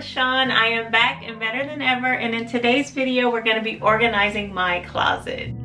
Cleshawn. I am back and better than ever, and in today's video we're going to be organizing my closet.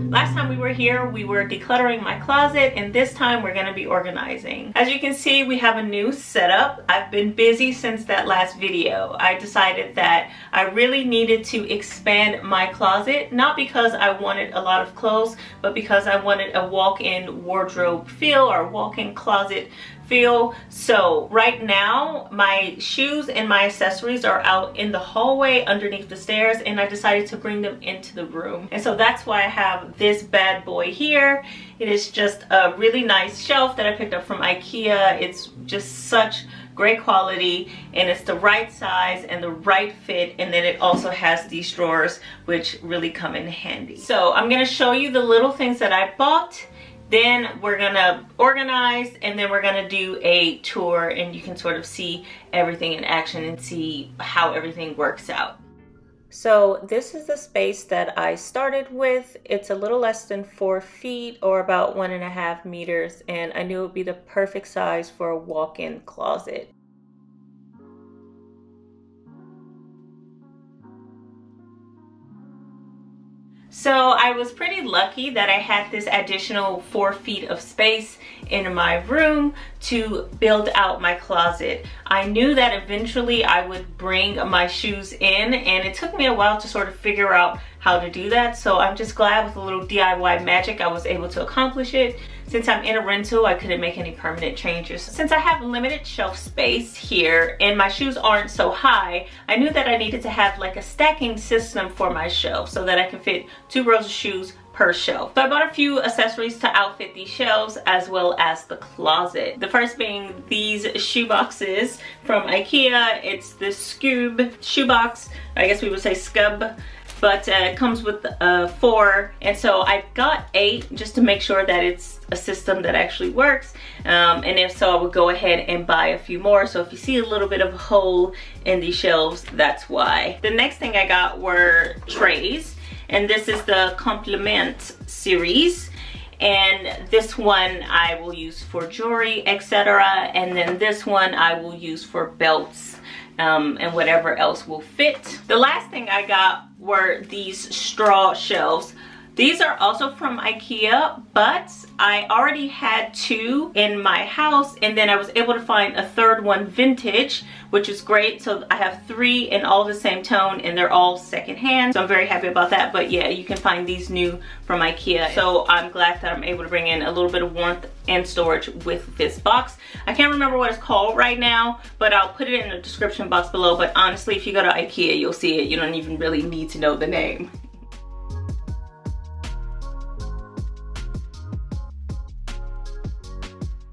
Last time we were here, we were decluttering my closet, and this time we're going to be organizing. As you can see, we have a new setup. I've been busy since that last video. I decided that I really needed to expand my closet, not because I wanted a lot of clothes, but because I wanted a walk-in wardrobe feel or walk-in closet feel. So right now my shoes and my accessories are out in the hallway underneath the stairs, and I decided to bring them into the room. And so that's why I have this bad boy here. It is just a really nice shelf that I picked up from IKEA. It's just such great quality, and it's the right size and the right fit, and then it also has these drawers which really come in handy. So I'm going to show you the little things that I bought. Then we're gonna organize, and then we're gonna do a tour, and you can sort of see everything in action and see how everything works out. So this is the space that I started with. It's a little less than 4 feet or about 1.5 meters, and I knew it would be the perfect size for a walk-in closet. So I was pretty lucky that I had this additional 4 feet of space in my room to build out my closet. I knew that eventually I would bring my shoes in, and it took me a while to sort of figure out how to do that. So I'm just glad with a little DIY magic I was able to accomplish it. Since I'm in a rental, I couldn't make any permanent changes. Since I have limited shelf space here and my shoes aren't so high, I knew that I needed to have like a stacking system for my shelf so that I can fit 2 rows of shoes per shelf. So I bought a few accessories to outfit these shelves as well as the closet. The first being these shoe boxes from IKEA. It's the Scoob shoebox. I guess we would say Scub. But it comes with 4, and so I got 8 just to make sure that it's a system that actually works. And if so, I would go ahead and buy a few more. So if you see a little bit of a hole in these shelves, that's why. The next thing I got were trays, and this is the Compliment series. And this one I will use for jewelry, etc. And then this one I will use for belts and whatever else will fit. The last thing I got were these straw shelves. These are also from IKEA, but I already had 2 in my house, and then I was able to find a 3rd one vintage, which is great. So I have 3 in all the same tone, and they're all secondhand. So I'm very happy about that. But yeah, you can find these new from IKEA. So I'm glad that I'm able to bring in a little bit of warmth and storage with this box. I can't remember what it's called right now, but I'll put it in the description box below. But honestly, if you go to IKEA, you'll see it. You don't even really need to know the name.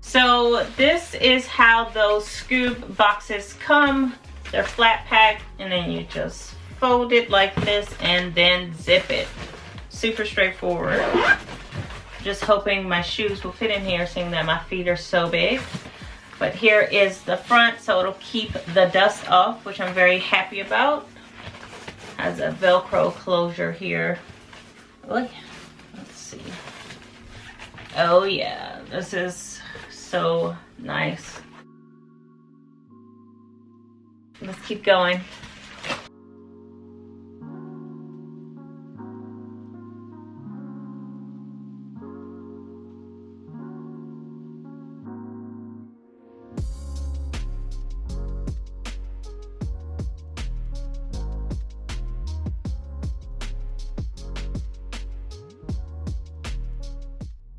So this is how those Scoob boxes come. They're flat packed, and then you just fold it like this and then zip it. Super straightforward. Just hoping my shoes will fit in here, seeing that my feet are so big. But here is the front, so it'll keep the dust off, which I'm very happy about. Has a Velcro closure here. Let's see. Oh yeah, this is so nice. Let's keep going.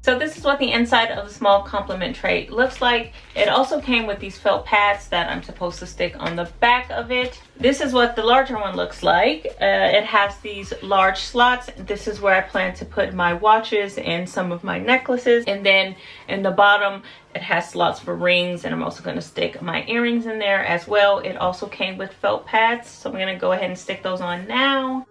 So this is what the inside of the small compliment tray looks like. It also came with these felt pads that I'm supposed to stick on the back of it. This is what the larger one looks like. It has these large slots. This is where I plan to put my watches and some of my necklaces. And then in the bottom, it has slots for rings, and I'm also going to stick my earrings in there as well. It also came with felt pads, so I'm going to go ahead and stick those on now.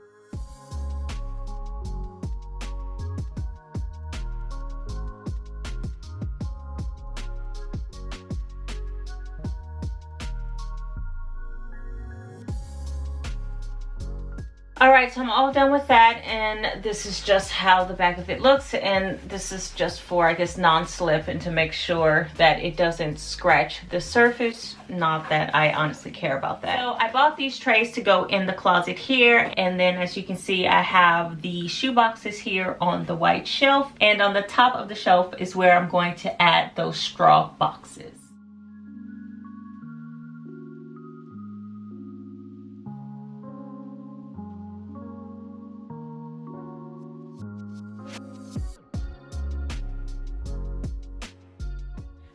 All right, so I'm all done with that, and this is just how the back of it looks, and this is just for, I guess, non-slip and to make sure that it doesn't scratch the surface. Not that I honestly care about that. So I bought these trays to go in the closet here, and then as you can see, I have the shoe boxes here on the white shelf, and on the top of the shelf is where I'm going to add those straw boxes.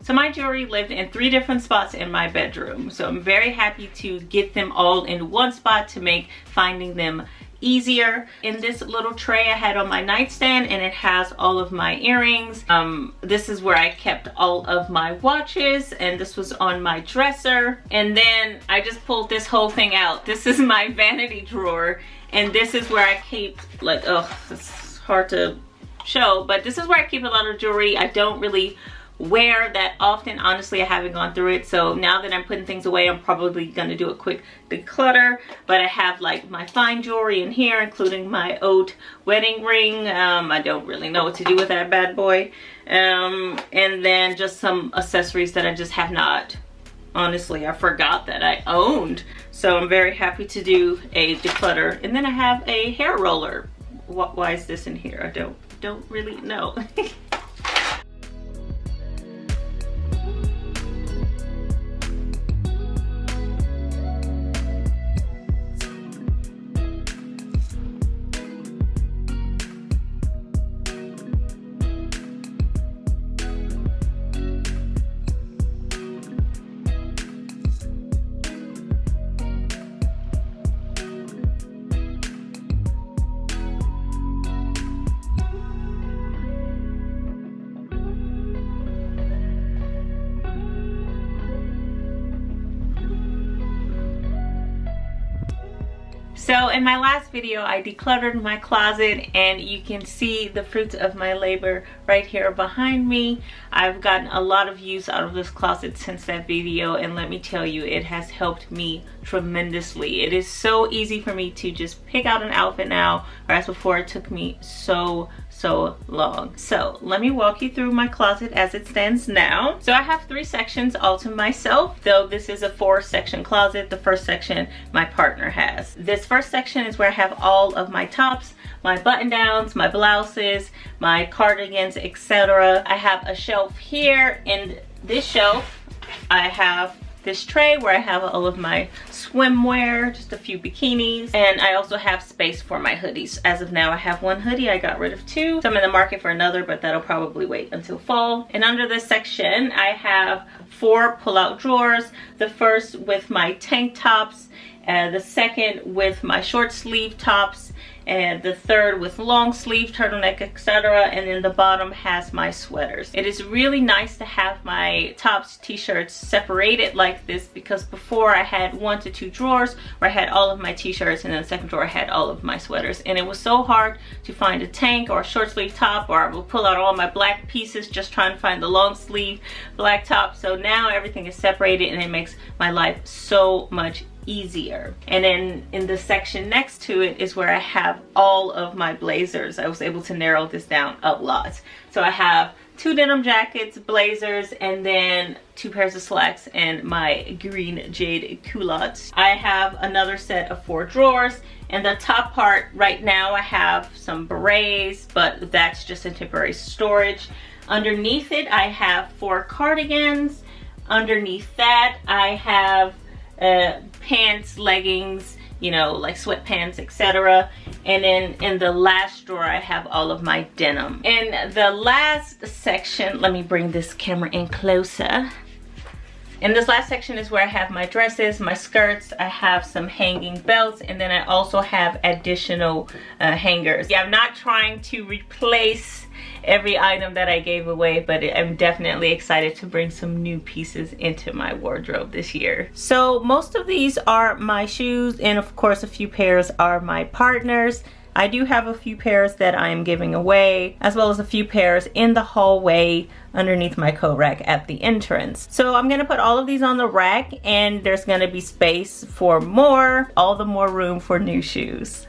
So my jewelry lived in 3 different spots in my bedroom. So I'm very happy to get them all in one spot to make finding them easier. In this little tray I had on my nightstand, and it has all of my earrings. This is where I kept all of my watches, and this was on my dresser. And then I just pulled this whole thing out. This is my vanity drawer, and this is where I keep, like, oh, it's hard to show, but this is where I keep a lot of jewelry. I don't really wear that often, honestly. I haven't gone through it, so now that I'm putting things away, I'm probably gonna do a quick declutter. But I have like my fine jewelry in here, including my oat wedding ring. I don't really know what to do with that bad boy. And then just some accessories that I just have not, honestly, I forgot that I owned. So I'm very happy to do a declutter. And then I have a hair roller. Why is this in here? I don't really know. So in my last video, I decluttered my closet, and you can see the fruits of my labor right here behind me. I've gotten a lot of use out of this closet since that video, and let me tell you, it has helped me tremendously. It is so easy for me to just pick out an outfit now, whereas before it took me so long. So let me walk you through my closet as it stands now. So I have 3 sections all to myself, though this is a 4-section closet. The first section my partner has. This first section is where I have all of my tops, my button downs, my blouses, my cardigans, etc. I have a shelf here. In this shelf I have this tray where I have all of my swimwear, just a few bikinis, and I also have space for my hoodies. As of now, I have 1 hoodie. I got rid of 2, so I'm in the market for another, but that'll probably wait until fall. And under this section, I have 4 pull-out drawers. The first with my tank tops, the second with my short sleeve tops, and the third with long sleeve, turtleneck, etc. And then the bottom has my sweaters. It is really nice to have my tops, t-shirts separated like this, because before I had 1 to 2 drawers where I had all of my t-shirts, and then the second drawer I had all of my sweaters. And it was so hard to find a tank or a short sleeve top, or I will pull out all my black pieces just trying to find the long sleeve black top. So now everything is separated, and it makes my life so much easier. And then in the section next to it is where I have all of my blazers. I was able to narrow this down a lot. So I have 2 denim jackets, blazers, and then 2 pairs of slacks and my green jade culottes. I have another set of 4 drawers. And the top part right now I have some berets, but that's just in temporary storage. Underneath it I have 4 cardigans. Underneath that I have pants, leggings, you know, like sweatpants, etc. And then in the last drawer I have all of my denim. In the last section, let me bring this camera in closer. In this last section is where I have my dresses, my skirts, I have some hanging belts, and then I also have additional hangers. Yeah, I'm not trying to replace every item that I gave away, but I'm definitely excited to bring some new pieces into my wardrobe this year. So most of these are my shoes, and of course a few pairs are my partner's. I do have a few pairs that I am giving away, as well as a few pairs in the hallway underneath my coat rack at the entrance. So I'm gonna put all of these on the rack, and there's gonna be space for more, all the more room for new shoes.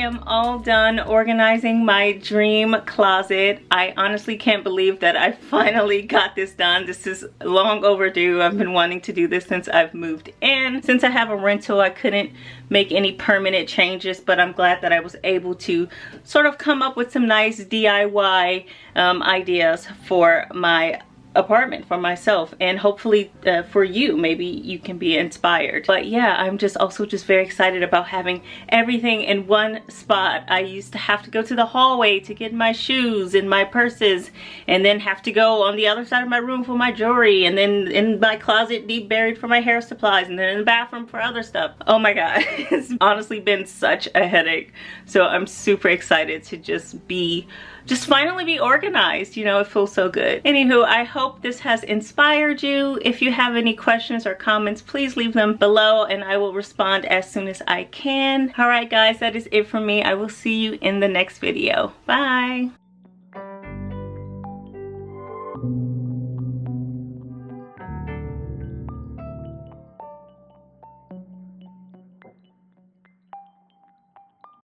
am all done organizing my dream closet. I honestly can't believe that I finally got this done. This is long overdue. I've been wanting to do this since I've moved in. Since I have a rental, I couldn't make any permanent changes, but I'm glad that I was able to sort of come up with some nice DIY ideas for my apartment, for myself, and hopefully for you. Maybe you can be inspired. But yeah, I'm just also just very excited about having everything in one spot. I used to have to go to the hallway to get my shoes and my purses, and then have to go on the other side of my room for my jewelry, and then in my closet deep buried for my hair supplies, and then in the bathroom for other stuff. Oh my god, it's honestly been such a headache. So I'm super excited to just finally be organized. You know, it feels so good. Anywho, I hope this has inspired you. If you have any questions or comments, please leave them below and I will respond as soon as I can. All right guys, that is it for me. I will see you in the next video. Bye.